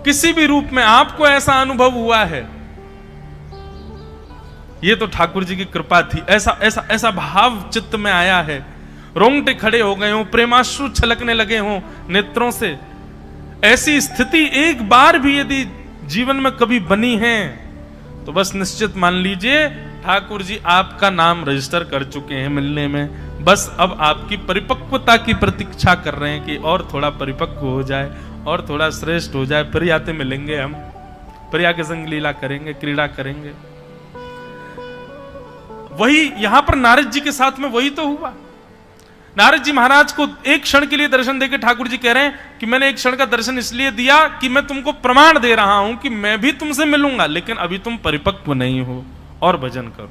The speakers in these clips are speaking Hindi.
किसी भी रूप में आपको ऐसा अनुभव हुआ है, ये तो ठाकुर जी की कृपा थी। ऐसा ऐसा ऐसा भाव चित्त में आया है, रोंगटे खड़े हो गए हो, प्रेमाश्रु छलकने लगे हो नेत्रों से। ऐसी स्थिति एक बार भी यदि जीवन में कभी बनी है तो बस निश्चित मान लीजिए ठाकुर जी आपका नाम रजिस्टर कर चुके हैं मिलने में। बस अब आपकी परिपक्वता की प्रतीक्षा कर रहे हैं कि और थोड़ा परिपक्व हो जाए और थोड़ा श्रेष्ठ हो जाए, फिर आते मिलेंगे हम, प्रिया के संग लीला करेंगे, क्रीड़ा करेंगे। वही यहां पर नारद जी के साथ में वही तो हुआ। नारद जी महाराज को एक क्षण के लिए दर्शन देकर ठाकुर जी कह रहे हैं कि मैंने एक क्षण का दर्शन इसलिए दिया कि मैं तुमको प्रमाण दे रहा हूं कि मैं भी तुमसे मिलूंगा, लेकिन अभी तुम परिपक्व नहीं हो और भजन करो।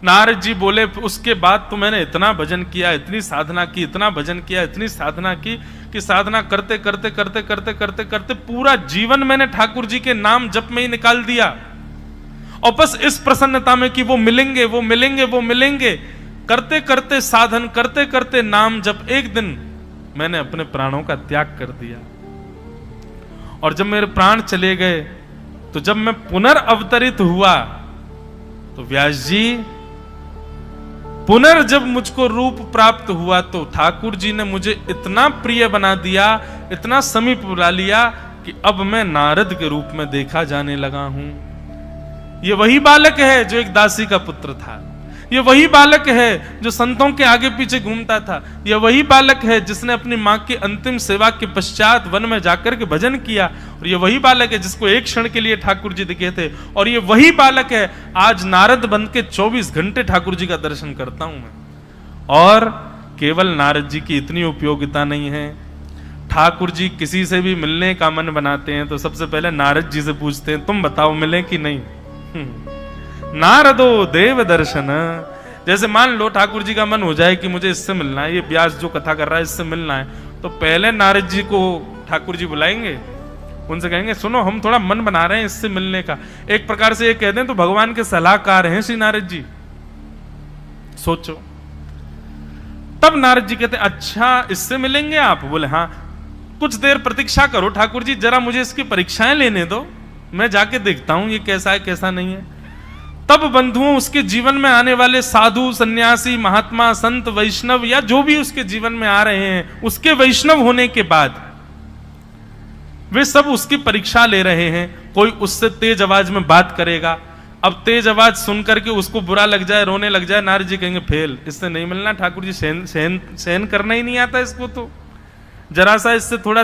नारद जी बोले उसके बाद तो मैंने इतना भजन किया, इतनी साधना की, इतना भजन किया, इतनी साधना की कि साधना करते करते करते करते करते करते पूरा जीवन मैंने ठाकुर जी के नाम जप में ही निकाल दिया। और बस इस प्रसन्नता में कि वो मिलेंगे, वो मिलेंगे, वो मिलेंगे, करते करते साधन करते करते नाम जब एक दिन मैंने अपने प्राणों का त्याग कर दिया। और जब मेरे प्राण चले गए तो जब मैं पुनर्अवतरित हुआ तो व्यास जी जब मुझको रूप प्राप्त हुआ तो ठाकुर जी ने मुझे इतना प्रिय बना दिया, इतना समीप बुला लिया कि अब मैं नारद के रूप में देखा जाने लगा हूं। ये वही बालक है जो एक दासी का पुत्र था, ये वही बालक है जो संतों के आगे पीछे घूमता था, ये वही बालक है जिसने अपनी मां की अंतिम सेवा के पश्चात वन में जाकर के भजन किया, और ये वही बालक है जिसको एक क्षण के लिए ठाकुर जी दिखे थे, और ये वही बालक है आज नारद बन के 24 घंटे ठाकुर जी का दर्शन करता हूं मैं। और केवल नारद जी की इतनी उपयोगिता नहीं है, ठाकुर जी किसी से भी मिलने का मन बनाते हैं तो सबसे पहले नारद जी से पूछते हैं तुम बताओ मिले कि नहीं। नारदो देव दर्शन। जैसे मान लो ठाकुर जी का मन हो जाए कि मुझे इससे मिलना है, ये व्यास जो कथा कर रहा है इससे मिलना है, तो पहले नारद जी को ठाकुर जी बुलाएंगे, उनसे कहेंगे सुनो हम थोड़ा मन बना रहे हैं इससे मिलने का। एक प्रकार से ये कह दें तो भगवान के सलाहकार हैं श्री नारद जी। सोचो, तब नारद जी कहते अच्छा इससे मिलेंगे आप? बोले हाँ। कुछ देर प्रतीक्षा करो ठाकुर जी, जरा मुझे इसकी परीक्षाएं लेने दो, मैं जाके देखता हूं ये कैसा है कैसा नहीं है। तब बंधुओं उसके जीवन में आने वाले साधु, सन्यासी, महात्मा, संत, वैष्णव या जो भी उसके जीवन में आ रहे हैं, उसके वैष्णव होने के बाद वे सब उसकी परीक्षा ले रहे हैं। कोई उससे तेज आवाज में बात करेगा, अब तेज आवाज सुनकर के उसको बुरा लग जाए, रोने लग जाए, नारद जी कहेंगे फेल, इससे नहीं मिलना, ठाकुर जी सहन करना ही नहीं आता इसको, तो जरा सा इससे थोड़ा